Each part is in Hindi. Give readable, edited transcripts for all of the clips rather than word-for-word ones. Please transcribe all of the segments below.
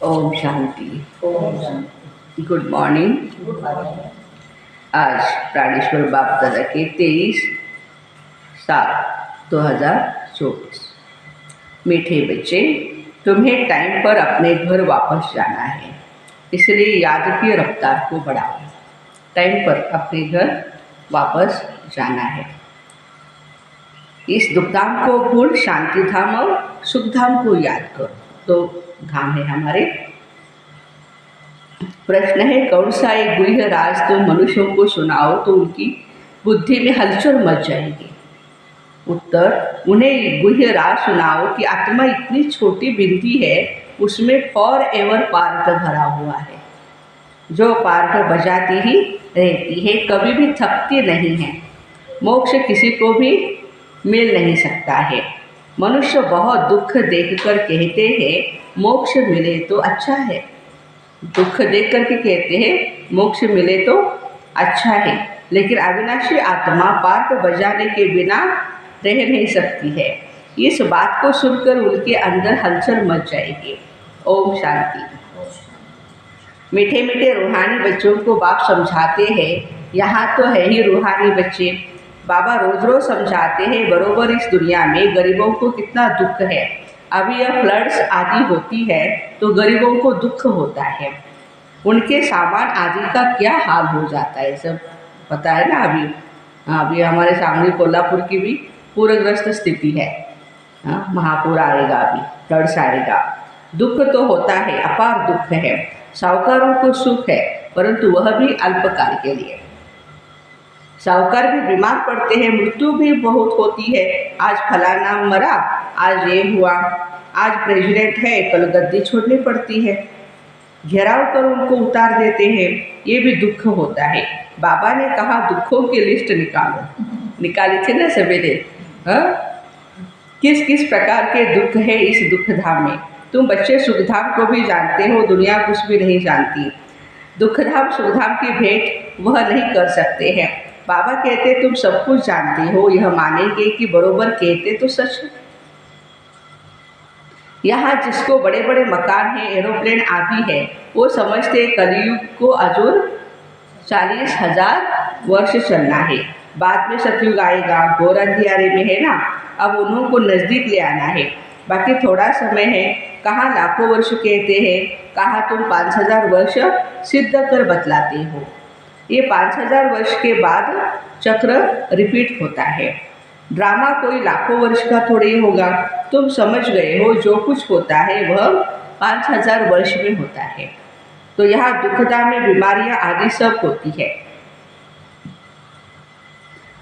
ओम Shanti. Om Shanti. Good morning. Good morning. आज प्राणेश्वर बाप दादा के 23/7/2024। मीठे बच्चे, तुम्हें टाइम पर अपने घर वापस जाना है, इसलिए याद की रफ्तार को बढ़ाओ। टाइम पर अपने घर वापस जाना है। इस दुखधाम को भूल शांति धाम और सुख धाम को याद करो। तो धाम है हमारे। प्रश्न है, कौन सा एक गुह्य राज तुम मनुष्यों को सुनाओ तो उनकी बुद्धि में हलचल मच जाएगी। उत्तर, उन्हें गुह्य राज सुनाओ कि आत्मा इतनी छोटी बिंदी है, उसमें फॉर एवर पार्ट भरा हुआ है, जो पार्ट बजाती ही रहती है, कभी भी थकती नहीं है। मोक्ष किसी को भी मिल नहीं सकता है। मनुष्य बहुत दुख देखकर कहते हैं मोक्ष मिले तो अच्छा है। दुख देख कर के कहते हैं मोक्ष मिले तो अच्छा है, लेकिन अविनाशी आत्मा पार्ट बजाने के बिना रह नहीं सकती है। इस बात को सुनकर उनके अंदर हलचल मच जाएगी। ओम शांति। मीठे मीठे रूहानी बच्चों को बाप समझाते हैं, यहाँ तो है ही रूहानी बच्चे। बाबा रोज रोज समझाते हैं बरोबर इस दुनिया में गरीबों को कितना दुख है। अभी यह फ्लड्स आदि होती है तो गरीबों को दुख होता है, उनके सामान आदि का क्या हाल हो जाता है, सब पता है ना। अभी हमारे सामने कोल्हापुर की भी पूरग्रस्त स्थिति है। महापुर आएगा, अभी फ्लड्स आएगा। दुख तो होता है, अपार दुख है। साहूकारों को सुख है, परंतु वह भी अल्पकाल के लिए। साहूकार भी बीमार पड़ते हैं, मृत्यु भी बहुत होती है। आज फलाना मरा, आज ये हुआ, आज प्रेसिडेंट है, कल गद्दी छोड़नी पड़ती है। घेराव कर उनको उतार देते हैं, ये भी दुख होता है। बाबा ने कहा दुखों की लिस्ट निकालो, निकाली थी ना सवेरे। किस किस प्रकार के दुख है इस दुख धाम में। तुम बच्चे सुखधाम को भी जानते हो, दुनिया कुछ भी नहीं जानती। दुखधाम सुखधाम की भेंट वह नहीं कर सकते हैं। बाबा कहते तुम सब कुछ जानते हो, यह मानेंगे कि बरोबर कहते तो सच। यहाँ जिसको बड़े बड़े मकान हैं, एरोप्लेन आदि है, वो समझते कलयुग को अजून 40,000 वर्ष चलना है। बाद में सतयुग आएगा, घोर अंधियारे में है ना। अब उन्हों को नज़दीक ले आना है, बाकी थोड़ा समय है। कहाँ लाखों वर्ष कहते हैं, कहाँ तुम 5,000 वर्ष सिद्ध कर बतलाते हो। ये 5,000 वर्ष के बाद चक्र रिपीट होता है। ड्रामा कोई लाखों वर्ष का थोड़ी होगा। तुम समझ गए हो, जो कुछ होता है वह 5,000 वर्ष में होता है। तो यहाँ दुखदा में बीमारियां आदि सब होती है।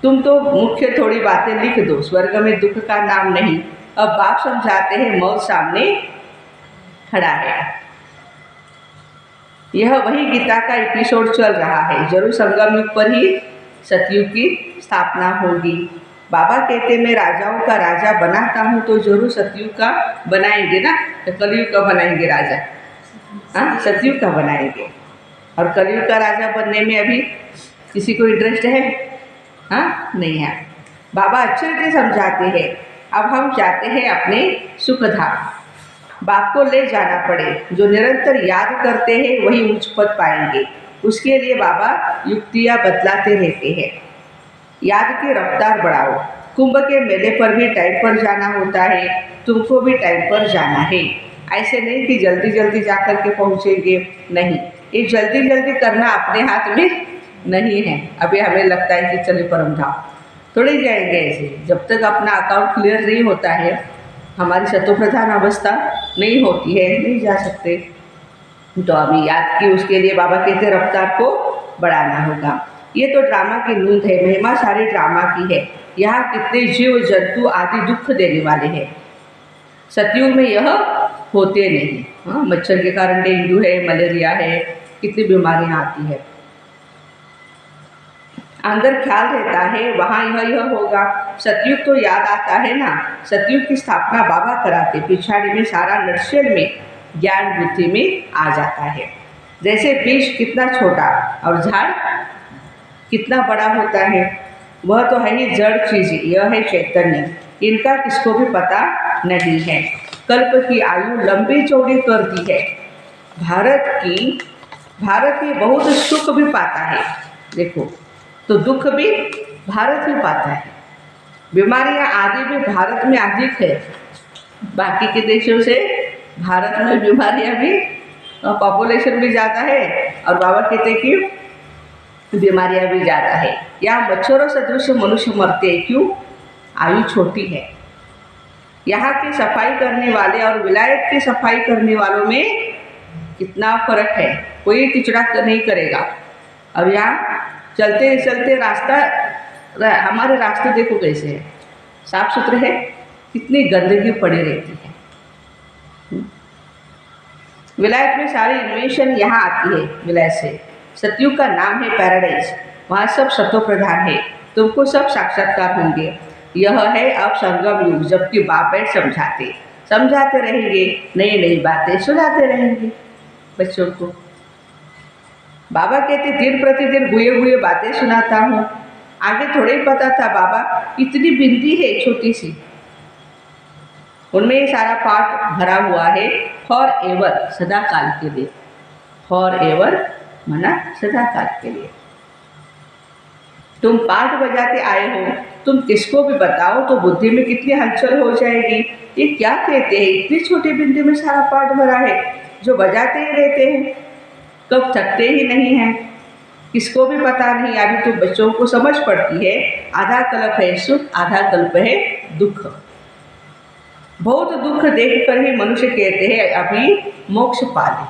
तुम तो मुख्य थोड़ी बातें लिख दो, स्वर्ग में दुख का नाम नहीं। अब बाप समझाते हैं मौत सामने खड़ा है। यह वही गीता का एपिसोड चल रहा है। जरूर संगम युग पर ही सतयुग की स्थापना होगी। बाबा कहते मैं राजाओं का राजा बनाता हूँ, तो जरूर सतयुग का बनाएंगे ना। तो कलयुग का बनाएंगे राजा? सतयुग का बनाएंगे। और कलयुग का राजा बनने में अभी किसी को इंटरेस्ट है? नहीं है। बाबा अच्छे से समझाते हैं। अब हम चाहते हैं अपने सुखधाम। बाप को ले जाना पड़े। जो निरंतर याद करते हैं वही उच्च पद पाएंगे। उसके लिए बाबा युक्तियाँ बतलाते रहते हैं। याद की रफ्तार बढ़ाओ। कुंभ के मेले पर भी टाइम पर जाना होता है, तुमको भी टाइम पर जाना है। ऐसे नहीं कि जल्दी जल्दी जा कर के पहुँचेंगे, नहीं। ये जल्दी जल्दी करना अपने हाथ में नहीं है। अभी हमें लगता है कि चले परम धाम, थोड़े जाएंगे ऐसे। जब तक अपना अकाउंट क्लियर नहीं होता है, हमारी शतोप्रधान अवस्था नहीं होती है, नहीं जा सकते। तो अभी याद की, उसके लिए बाबा कहते रफ्तार को बढ़ाना होगा। ये तो ड्रामा की नूंद है, महिमा सारी ड्रामा की है। यहाँ कितने जीव जंतु आदि दुख देने वाले हैं। सतयुग में यह होते नहीं। मच्छर के कारण डेंगू है, मलेरिया है, कितनी बीमारियाँ आती है। अंदर ख्याल रहता है वहाँ यह होगा। सतयुग तो याद आता है ना। सतयुग की स्थापना बाबा कराते, पिछाड़ी में सारा नक्शल में ज्ञान बुद्धि में आ जाता है। जैसे बीज कितना छोटा और झाड़ कितना बड़ा होता है, वह तो है ही जड़ चीज़, यह है चैतन्य। इनका किसको भी पता नहीं है। कल्प की आयु लंबी चौड़ी कर दी है। भारत ही बहुत सुख भी पाता है, देखो, तो दुख भी भारत ही पाता है। बीमारियां आदि भी भारत में अधिक है, बाकी के देशों से भारत में बीमारियां भी, पॉपुलेशन भी ज़्यादा है और बाबा कहते हैं कि बीमारियां भी ज़्यादा है। यहाँ मच्छरों सदृश मनुष्य मरते हैं, क्यों? आयु छोटी है। यहाँ की सफाई करने वाले और विलायत की सफाई करने वालों में कितना फर्क है, कोई किचड़ा नहीं करेगा। अब यहाँ चलते चलते हमारे रास्ते देखो कैसे है, साफ सुथरे है, कितनी गंदगी पड़ी रहती है। विलायत में सारी इन्वेंशन यहाँ आती है। विलायत से सतयुग का नाम है पैराडाइज, वहाँ सब सतो प्रधान है, तुमको सब साक्षात्कार होंगे। यह है अब संगम युग, जबकि बाप बैठ समझाते रहेंगे, नई नई बातें सुनाते रहेंगे बच्चों को। बाबा कहते दिन प्रतिदिन गुए बातें सुनाता हूँ। आगे थोड़े ही पता था बाबा इतनी बिंदी है छोटी सी, उनमें ये सारा पाठ भरा हुआ है फॉर एवर, सदा काल के लिए। फॉर एवर माना सदा काल के लिए। तुम पाठ बजाते आए हो, तुम किसको भी बताओ तो बुद्धि में कितनी हलचल हो जाएगी। ये क्या कहते हैं, इतनी छोटी बिंदी में सारा पाठ भरा है, जो बजाते ही रहते हैं, कब थकते ही नहीं हैं, किसको भी पता नहीं। अभी तो बच्चों को समझ पड़ती है, आधा कल्प है सुख, आधा कल्प है दुख। बहुत दुख देखकर ही मनुष्य कहते हैं अभी मोक्ष पा ले।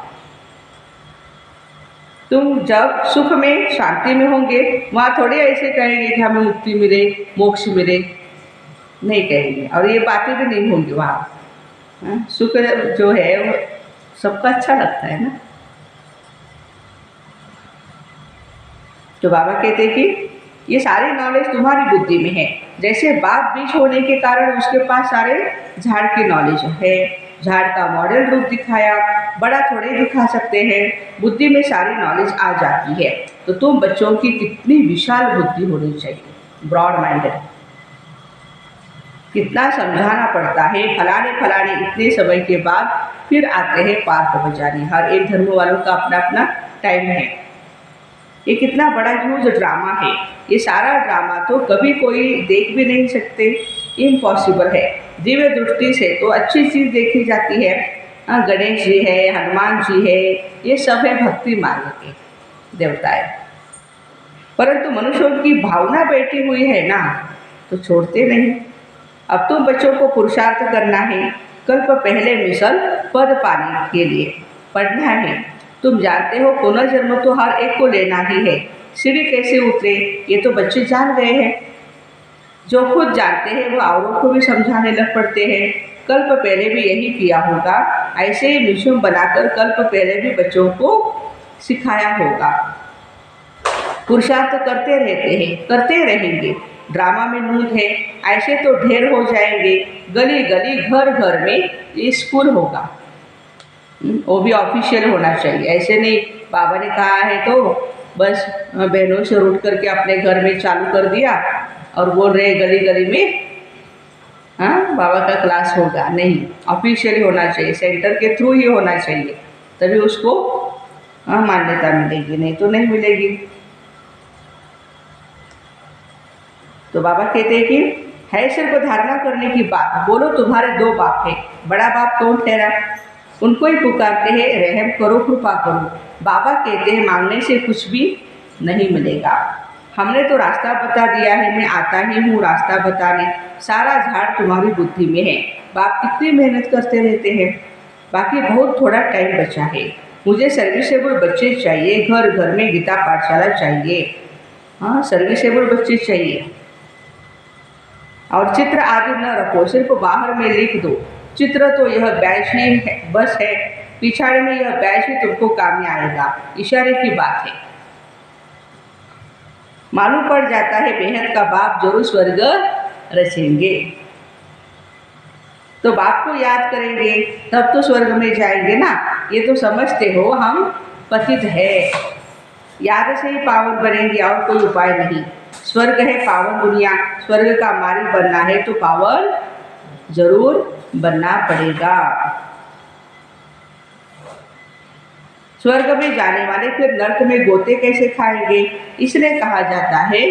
तुम जब सुख में शांति में होंगे, वहाँ थोड़े ऐसे कहेंगे कि हमें मुक्ति मिले, मोक्ष मिले, नहीं कहेंगे, और ये बातें भी नहीं होंगी वहाँ। सुख जो है वो सबका अच्छा लगता है ना। तो बाबा कहते हैं कि ये सारी नॉलेज तुम्हारी बुद्धि में है। जैसे बाप बीज होने के कारण उसके पास सारे झाड़ की नॉलेज है, झाड़ का मॉडल रूप दिखाया, बड़ा थोड़े दिखा सकते हैं, बुद्धि में सारी नॉलेज आ जाती है। तो तुम बच्चों की कितनी विशाल बुद्धि होनी चाहिए, ब्रॉड माइंडेड। कितना समझाना पड़ता है, फलाने इतने समय के बाद फिर आते हैं पार्क बजाने। हर एक धर्म वालों का अपना अपना टाइम है। ये कितना बड़ा ह्यूज ड्रामा है। ये सारा ड्रामा तो कभी कोई देख भी नहीं सकते, इम्पॉसिबल है। दिव्य दृष्टि से तो अच्छी चीज़ देखी जाती है, गणेश जी है, हनुमान जी है, ये सब है भक्ति मार्ग के देवताएं। परंतु मनुष्यों की भावना बैठी हुई है ना, तो छोड़ते नहीं। अब तुम बच्चों को पुरुषार्थ करना है, कल्प पहले मिसल पद पाने के लिए पढ़ना है। तुम जानते हो पुनर्जन्म तो हर एक को लेना ही है। सीढ़ी कैसे उतरे ये तो बच्चे जान गए हैं। जो खुद जानते हैं वो औरों को भी समझाने लग पड़ते हैं। कल्प पहले भी यही किया होगा, ऐसे ही मिशन बनाकर कल्प पहले भी बच्चों को सिखाया होगा। पुरुषार्थ करते रहते हैं, करते रहेंगे। ड्रामा में नूत है, ऐसे तो ढेर हो जाएंगे। गली गली घर घर में ये स्कूल होगा, वो भी ऑफिशियल होना चाहिए। ऐसे नहीं बाबा ने कहा है तो बस बहनों से रूट करके अपने घर में चालू कर दिया और बोल रहे गली गली में बाबा का क्लास होगा। नहीं, ऑफिशियली होना चाहिए, सेंटर के थ्रू ही होना चाहिए, तभी उसको मान्यता मिलेगी, नहीं तो नहीं मिलेगी। तो बाबा कहते हैं कि है सिर्फ धारणा करने की बात। बोलो तुम्हारे दो बाप है, बड़ा बाप कौन ठहरा? उनको ही पुकारते हैं, रहम करो, कृपा करो। बाबा कहते हैं मांगने से कुछ भी नहीं मिलेगा। हमने तो रास्ता बता दिया है, मैं आता ही हूँ रास्ता बताने। सारा झाड़ तुम्हारी बुद्धि में है। बाप कितनी मेहनत करते रहते हैं। बाकी बहुत थोड़ा टाइम बचा है। मुझे सर्विसेबल बच्चे चाहिए, घर घर में गीता पाठशाला चाहिए। हाँ, सर्विसेबल बच्चे चाहिए। और चित्र आदि न रखो, सिर्फ बाहर में लिख दो। चित्र तो यह बैच ही है, बस है, पिछाड़ी में यह बैच ही तुमको काम में आएगा। इशारे की बात है। मालूम पड़ जाता है बेहद का बाप जरूर स्वर्ग रचेंगे। तो बाप को याद करेंगे तब तो स्वर्ग में जाएंगे ना। ये तो समझते हो हम पतित है, याद से ही पावन बनेंगे और कोई उपाय नहीं। स्वर्ग है पावन दुनिया, स्वर्ग का मालिक बनना है तो पावन जरूर बनना पड़ेगा। स्वर्ग में जाने वाले फिर नरक में गोते कैसे खाएंगे? इसलिए कहा जाता है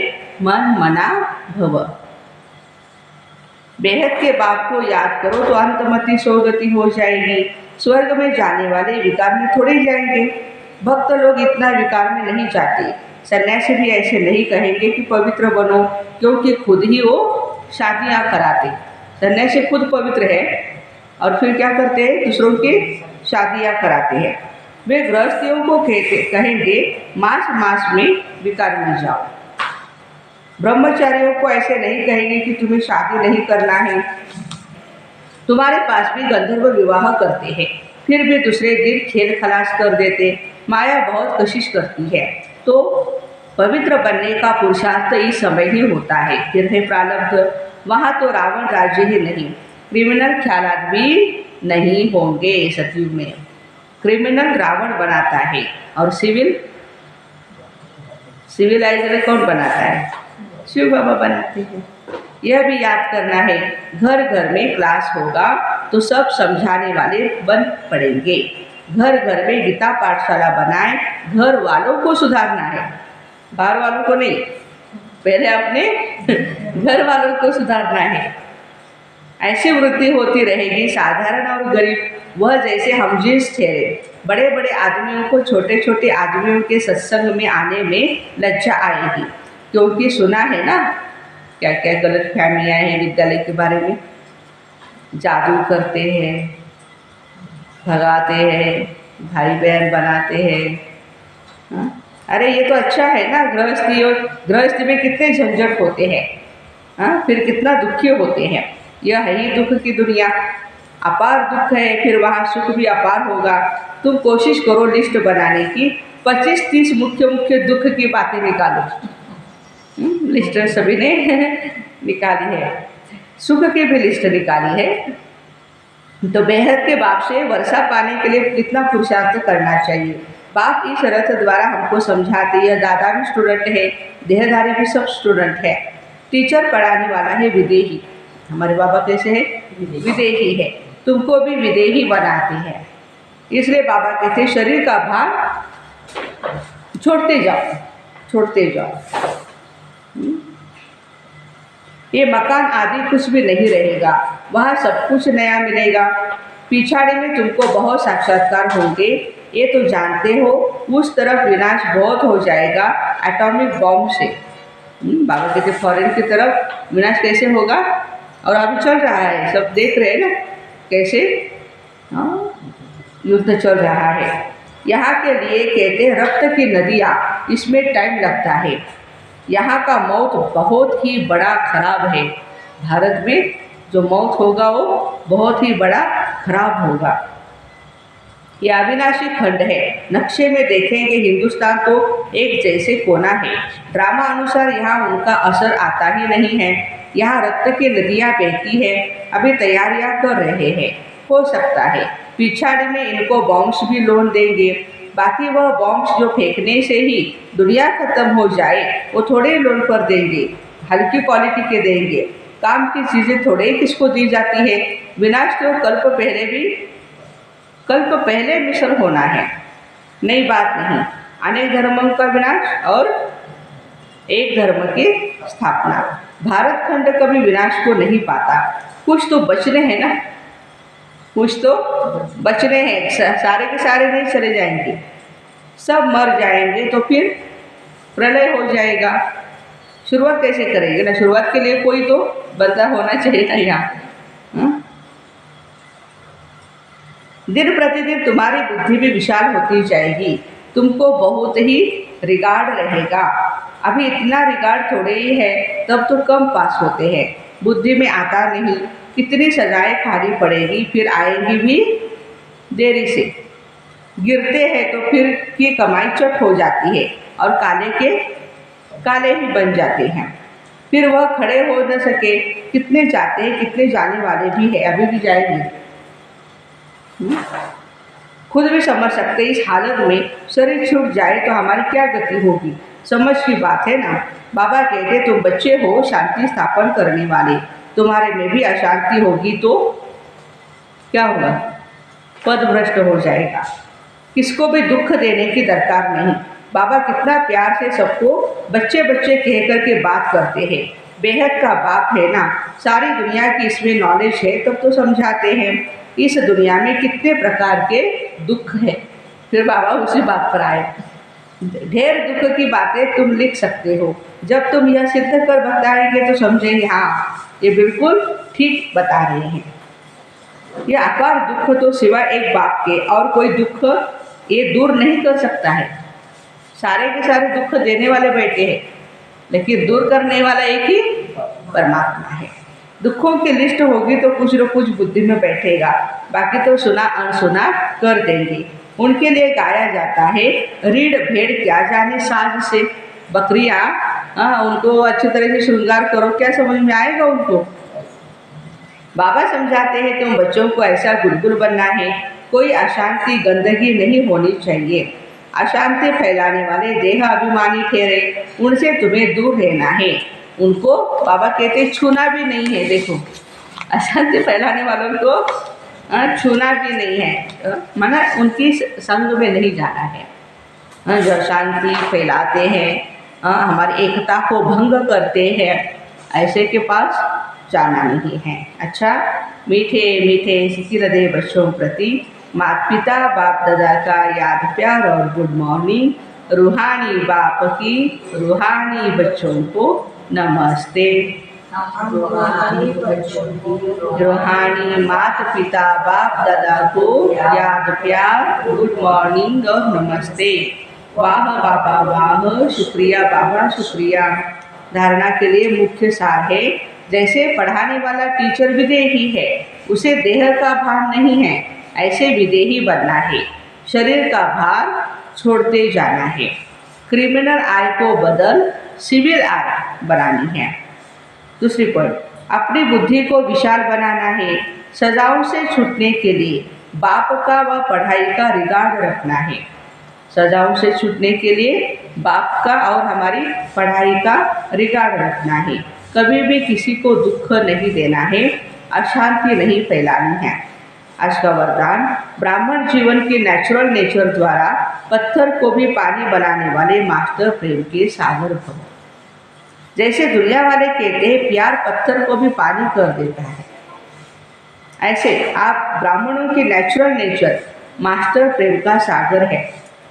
मन मना भव। बेहद के बाप को याद करो तो अंतमति सौगति हो जाएगी। स्वर्ग में जाने वाले विकार में थोड़े जाएंगे। भक्त लोग इतना विकार में नहीं जाते। सन्यासी भी ऐसे नहीं कहेंगे कि पवित्र बनो, क्योंकि खुद ही वो शादियां कराते। सन्यासी खुद पवित्र है और फिर क्या करते हैं? दूसरों की शादियां कराते हैं। वे गृहस्थियों को कहेंगे मास मास में विकार में जाओ। ब्रह्मचारियों को ऐसे नहीं कहेंगे कि तुम्हें शादी नहीं करना है। तुम्हारे पास भी गंधर्व विवाह करते हैं, फिर भी दूसरे दिन खेल खलास कर देते। माया बहुत कशिश करती है। तो पवित्र बनने का पुरुषार्थ इस समय ही होता है। फिर है प्रारब्ध। वहाँ तो रावण राज्य ही नहीं, क्रिमिनल ख्यालात भी नहीं होंगे। सतयुग में क्रिमिनल रावण बनाता है और सिविलाइजर कौन बनाता है? शिव बाबा बनाते हैं। यह भी याद करना है, घर घर में क्लास होगा तो सब समझाने वाले बन पड़ेंगे। घर घर में गीता पाठशाला बनाए। घर वालों को सुधारना है, बाहर वालों को नहीं। पहले अपने घर वालों को सुधारना है। ऐसी वृद्धि होती रहेगी। साधारण और गरीब वह जैसे हम जिस ठहरे। बड़े बड़े आदमियों को छोटे छोटे आदमियों के सत्संग में आने में लज्जा आएगी, क्योंकि सुना है ना क्या क्या गलत फहमियाँ हैं विद्यालय के बारे में। जादू करते हैं, भगाते हैं, भाई बहन बनाते हैं। हाँ? अरे ये तो अच्छा है ना। गृहस्थी में कितने झंझट होते हैं। हाँ? फिर कितना दुखी होते हैं। यह है ही दुख की दुनिया। अपार दुख है, फिर वहाँ सुख भी अपार होगा। तुम कोशिश करो लिस्ट बनाने की, 25-30 मुख्य दुख की बातें निकालो। लिस्ट सभी ने निकाली है, सुख की भी लिस्ट निकाली है। तो बेहद के बाप से वर्षा पाने के लिए कितना पुरुषार्थ करना चाहिए। बाप इस रथ द्वारा हमको समझाते। यह दादा भी स्टूडेंट है, देहधारी भी सब स्टूडेंट है। टीचर पढ़ाने वाला है विदेही। हमारे बाबा कैसे है? विदेही है। तुमको भी विदेही बनाते हैं। इसलिए बाबा कहते शरीर का भार छोड़ते जाओ। ये मकान आदि कुछ भी नहीं रहेगा, वहाँ सब कुछ नया मिलेगा। पिछाड़ी में तुमको बहुत साक्षात्कार होंगे, ये तो जानते हो। उस तरफ विनाश बहुत हो जाएगा एटॉमिक बॉम्ब से। बाबा कहते फॉरेन की तरफ विनाश कैसे होगा, और अभी चल रहा है, सब देख रहे हैं ना कैसे युद्ध चल रहा है। यहाँ के लिए कहते हैं रक्त की नदियाँ, इसमें टाइम लगता है। यहाँ का मौत बहुत ही बड़ा खराब है। भारत में जो मौत होगा वो बहुत ही बड़ा खराब होगा। ये अविनाशी खंड है। नक्शे में देखेंगे हिंदुस्तान तो एक जैसे कोना है। ड्रामा अनुसार यहाँ उनका असर आता ही नहीं है। यहाँ रक्त की नदियाँ बहती है। अभी तैयारियाँ कर रहे हैं। हो सकता है पिछाड़ी में इनको बॉम्ब्स भी लोन देंगे। बाकी वह बॉम्ब्स जो फेंकने से ही दुनिया खत्म हो जाए वो थोड़े लोन पर देंगे, हल्की क्वालिटी के देंगे। काम की चीज़ें थोड़े किसको दी जाती है। विनाश तो कल्प पहले मिशन होना है, नई बात नहीं। अनेक धर्मों का विनाश और एक धर्म की स्थापना। भारत खंड कभी विनाश को नहीं पाता। कुछ तो बचने हैं ना, कुछ तो बचने हैं। सारे के सारे नहीं चले जाएंगे, सब मर जाएंगे तो फिर प्रलय हो जाएगा। शुरुआत कैसे करेंगे ना, शुरुआत के लिए कोई तो बंदा होना चाहिए ना यहाँ। दिन प्रतिदिन तुम्हारी बुद्धि भी विशाल होती जाएगी। तुमको बहुत ही रिगार्ड रहेगा। अभी इतना रिगार्ड थोड़े ही है, तब तो कम पास होते हैं। बुद्धि में आता नहीं। कितनी सजाएं खानी पड़ेगी, फिर आएंगी भी देरी से। गिरते हैं तो फिर की कमाई चट हो जाती है और काले के काले ही बन जाते हैं। फिर वह खड़े हो न सके। कितने जाते हैं, कितने जाने वाले भी हैं, अभी भी जाएंगे। खुद भी समझ सकते इस हालत में शरीर छूट जाए तो हमारी क्या गति होगी। समझ की बात है ना। बाबा कहते तुम बच्चे हो शांति स्थापन करने वाले, तुम्हारे में भी अशांति होगी तो क्या होगा, पद भ्रष्ट हो जाएगा। किसको भी दुख देने की दरकार नहीं। बाबा कितना प्यार से सबको बच्चे बच्चे कह कर के बात करते हैं। बेहद का बाप है ना, सारी दुनिया की इसमें नॉलेज है, तब तो समझाते हैं इस दुनिया में कितने प्रकार के दुख है। फिर बाबा उसी बात पर आए, ढेर दुख की बातें तुम लिख सकते हो, जब तुम यह सिद्ध कर बताएंगे तो समझेंगे हाँ ये बिल्कुल ठीक बता रहे हैं। ये अपार दुख तो सिवाय एक बाप के और कोई दुख ये दूर नहीं कर सकता है। सारे के सारे दुख देने वाले बैठे हैं, लेकिन दूर करने वाला एक ही परमात्मा है। दुखों की लिस्ट होगी तो कुछ न कुछ बुद्धि में बैठेगा, बाकी तो सुना अनसुना कर देंगे। उनके लिए गाया जाता है, रीढ़ भेड़ क्या जाने साज से। बकरियाँ उनको अच्छी तरह से श्रृंगार करो, क्या समझ में आएगा उनको। बाबा समझाते हैं तुम बच्चों को ऐसा गुलगुल बनना है, कोई अशांति गंदगी नहीं होनी चाहिए। अशांति फैलाने वाले देह अभिमानी ठहरे, उनसे तुम्हें दूर रहना है। उनको बाबा कहते छूना भी नहीं है। देखो अशांति फैलाने वालों को छूना भी नहीं है, माना उनकी संग में नहीं जाना है। जो अशांति फैलाते हैं, हमारी एकता को भंग करते हैं, ऐसे के पास जाना नहीं है। अच्छा, मीठे मीठे सिखी हृदय बच्चों प्रति माता पिता बाप दादा का याद प्यार और गुड मॉर्निंग। रूहानी बाप की रूहानी बच्चों को नमस्ते। रूहानी माता पिता बाप दादा को याद प्यार गुड मॉर्निंग और नमस्ते। वाह बाबा वाह, शुक्रिया बाबा शुक्रिया। धारणा के लिए मुख्य सार है, जैसे पढ़ाने वाला टीचर विदेही है, उसे देह का भान नहीं है, ऐसे विदेही बनना है। शरीर का भार छोड़ते जाना है। क्रिमिनल आय को बदल सिविल आय बनानी है। दूसरी पॉइंट, अपनी बुद्धि को विशाल बनाना है। सजाओं से छूटने के लिए बाप का व पढ़ाई का रिगार्ड रखना है। सजाओं से छूटने के लिए बाप का और हमारी पढ़ाई का रिगार्ड रखना है। कभी भी किसी को दुख नहीं देना है, अशांति नहीं फैलानी है। आज का वरदान, ब्राह्मण जीवन के नेचुरल नेचर द्वारा पत्थर को भी पानी बनाने वाले मास्टर प्रेम के सागर भव। जैसे दुनिया वाले कहते हैं प्यार पत्थर को भी पानी कर देता है, ऐसे आप ब्राह्मणों के नेचुरल नेचर मास्टर प्रेम का सागर है।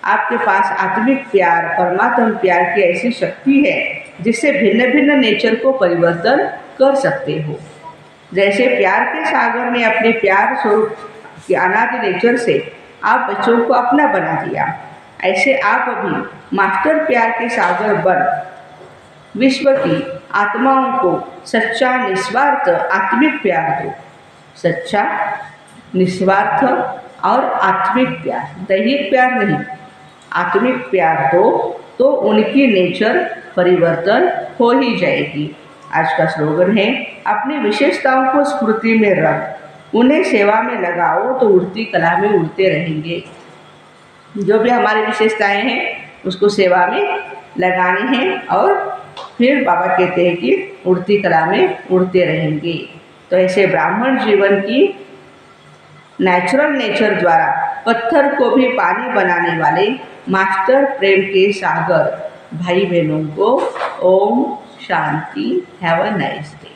आपके पास आत्मिक प्यार, परमात्मा प्यार की ऐसी शक्ति है जिससे भिन्न भिन्न नेचर को परिवर्तन कर सकते हो। जैसे प्यार के सागर ने अपने प्यार स्वरूप के अनादि नेचर से आप बच्चों को अपना बना दिया, ऐसे आप अभी मास्टर प्यार के सागर बन विश्व की आत्माओं को सच्चा निस्वार्थ आत्मिक प्यार दो। सच्चा निस्वार्थ और आत्मिक प्यार, दैहिक प्यार नहीं, आत्मिक प्यार दो तो उनकी नेचर परिवर्तन हो ही जाएगी। आज का स्लोगन है, अपनी विशेषताओं को स्मृति में रख, उन्हें सेवा में लगाओ तो उड़ती कला में उड़ते रहेंगे। जो भी हमारी विशेषताएं हैं उसको सेवा में लगानी है और फिर बाबा कहते हैं कि उड़ती कला में उड़ते रहेंगे। तो ऐसे ब्राह्मण जीवन की नेचुरल नेचर द्वारा पत्थर को भी पानी बनाने वाले मास्टर प्रेम के सागर भाई बहनों को Om Shanti. Have a nice day.